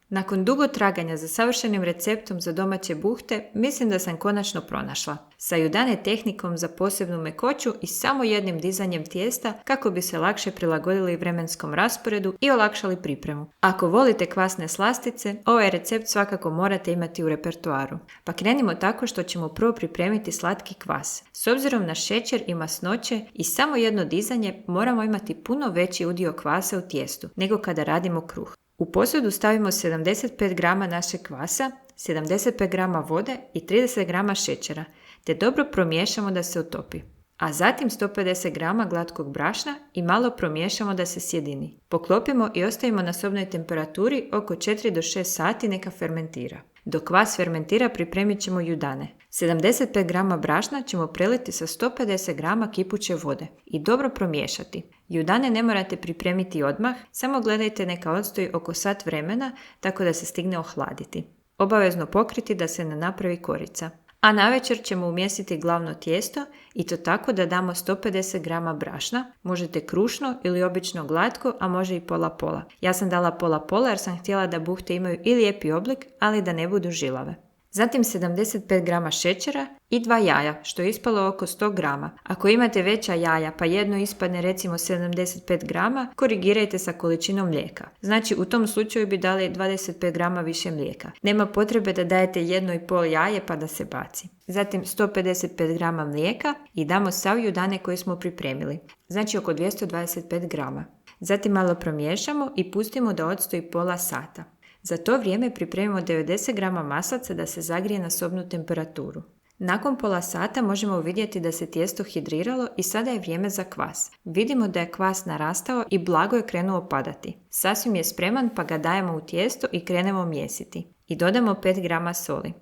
Nakon dugo traganja za savršenim receptom za domaće buhte, mislim da sam konačno pronašla. Sa Judane tehnikom za posebnu mekoću i samo jednim dizanjem tijesta kako bi se lakše prilagodili vremenskom rasporedu i olakšali pripremu. Ako volite kvasne slastice, ovaj recept svakako morate imati u repertoaru. Pa krenimo tako što ćemo prvo pripremiti slatki kvas. S obzirom na šećer i masnoće i samo jedno dizanje moramo imati puno veći udio kvasa u tijestu nego kada radimo kruh. U posudu stavimo 75 g našeg kvasa, 75 g vode i 30 g šećera, te dobro promiješamo da se otopi. A zatim 150 g glatkog brašna i malo promiješamo da se sjedini. Poklopimo i ostavimo na sobnoj temperaturi oko 4 do 6 sati neka fermentira. Dok kvas fermentira pripremit ćemo judane. 75 g brašna ćemo preliti sa 150 g kipuće vode i dobro promiješati. Judane ne morate pripremiti odmah, samo gledajte neka odstoji oko sat vremena tako da se stigne ohladiti. Obavezno pokriti da se ne napravi korica. A navečer ćemo umjestiti glavno tijesto i to tako da damo 150 g brašna, možete krušno ili obično glatko, a može i pola-pola. Ja sam dala pola-pola jer sam htjela da buhte imaju i lijepi oblik, ali da ne budu žilave. Zatim 75 g šećera i 2 jaja, što je ispalo oko 100 g. Ako imate veća jaja pa jedno ispadne recimo 75 g, korigirajte sa količinom mlijeka. Znači u tom slučaju bi dali 25 g više mlijeka. Nema potrebe da dajete 1,5 jaje pa da se baci. Zatim 155 g mlijeka i damo sav judane koje smo pripremili, znači oko 225 g. Zatim malo promiješamo i pustimo da odstoji pola sata. Za to vrijeme pripremimo 90 g maslaca da se zagrije na sobnu temperaturu. Nakon pola sata možemo vidjeti da se tijesto hidriralo i sada je vrijeme za kvas. Vidimo da je kvas narastao i blago je krenuo padati. Sasvim je spreman pa ga dajemo u tijesto i krenemo mjesiti. I dodamo 5 g soli.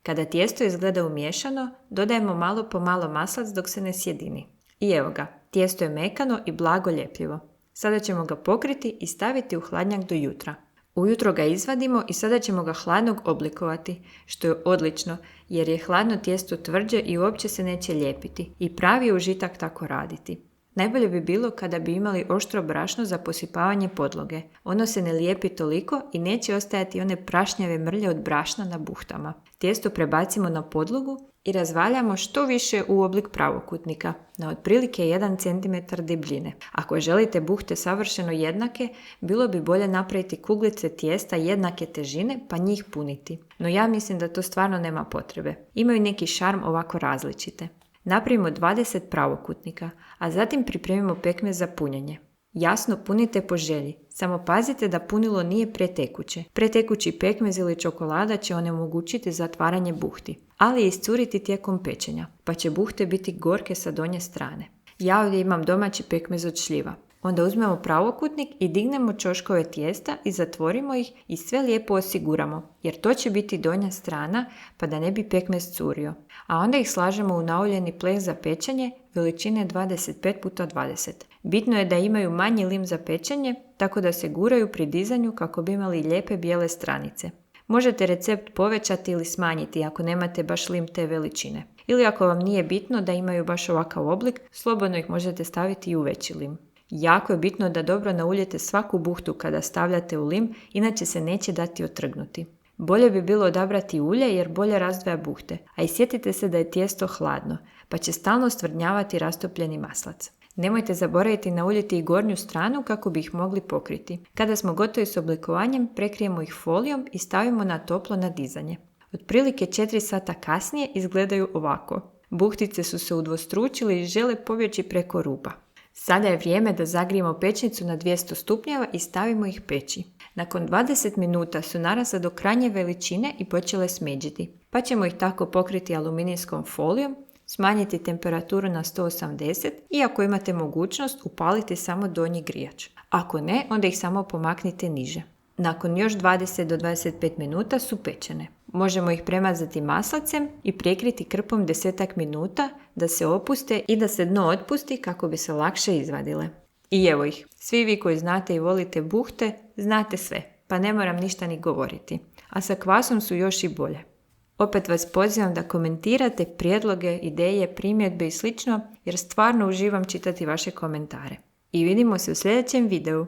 Kada tijesto izgleda umiješano, dodajemo malo po malo maslac dok se ne sjedini. I evo ga, tijesto je mekano i blago ljepljivo. Sada ćemo ga pokriti i staviti u hladnjak do jutra. Ujutro ga izvadimo i sada ćemo ga hladnog oblikovati, što je odlično jer je hladno tijesto tvrđe i uopće se neće lijepiti i pravi je užitak tako raditi. Najbolje bi bilo kada bi imali oštro brašno za posipavanje podloge. Ono se ne lijepi toliko i neće ostajati one prašnjave mrlje od brašna na buhtama. Tijesto prebacimo na podlogu i razvaljamo što više u oblik pravokutnika, na otprilike 1 cm debljine. Ako želite buhte savršeno jednake, bilo bi bolje napraviti kuglice tijesta jednake težine pa njih puniti. No ja mislim da to stvarno nema potrebe. Imaju neki šarm ovako različite. Napravimo 20 pravokutnika, a zatim pripremimo pekmez za punjenje. Jasno punite po želji, samo pazite da punilo nije pretekuće. Pretekući pekmez ili čokolada će onemogućiti zatvaranje buhti, ali i iscuriti tijekom pečenja, pa će buhte biti gorke sa donje strane. Ja ovdje imam domaći pekmez od šljiva. Onda uzmemo pravokutnik i dignemo ćoškove tijesta i zatvorimo ih i sve lijepo osiguramo, jer to će biti donja strana pa da ne bi pekmez curio. A onda ih slažemo u nauljeni pleh za pečenje veličine 25x20. Bitno je da imaju manji lim za pečenje, tako da se guraju pri dizanju kako bi imali lijepe bijele stranice. Možete recept povećati ili smanjiti ako nemate baš lim te veličine. Ili ako vam nije bitno da imaju baš ovakav oblik, slobodno ih možete staviti i u veći lim. Jako je bitno da dobro nauljete svaku buhtu kada stavljate u lim, inače se neće dati otrgnuti. Bolje bi bilo odabrati ulje jer bolje razdvaja buhte, a i sjetite se da je tijesto hladno, pa će stalno stvrdnjavati rastopljeni maslac. Nemojte zaboraviti nauljiti i gornju stranu kako bi ih mogli pokriti. Kada smo gotovi s oblikovanjem, prekrijemo ih folijom i stavimo na toplo na dizanje. Otprilike 4 sata kasnije izgledaju ovako. Buhtice su se udvostručile i žele pobjeći preko ruba. Sada je vrijeme da zagrijemo pećnicu na 200 stupnjeva i stavimo ih peći. Nakon 20 minuta su narasle do krajnje veličine i počele smeđiti, pa ćemo ih tako pokriti aluminijskom folijom, smanjiti temperaturu na 180 i ako imate mogućnost upalite samo donji grijač. Ako ne, onda ih samo pomaknite niže. Nakon još 20 do 25 minuta su pečene. Možemo ih premazati maslacem i prekriti krpom 10 minuta da se opuste i da se dno otpusti kako bi se lakše izvadile. I evo ih, svi vi koji znate i volite buhte, znate sve, pa ne moram ništa ni govoriti. A sa kvasom su još i bolje. Opet vas pozivam da komentirate prijedloge, ideje, primjedbe i slično, jer stvarno uživam čitati vaše komentare. I vidimo se u sljedećem videu.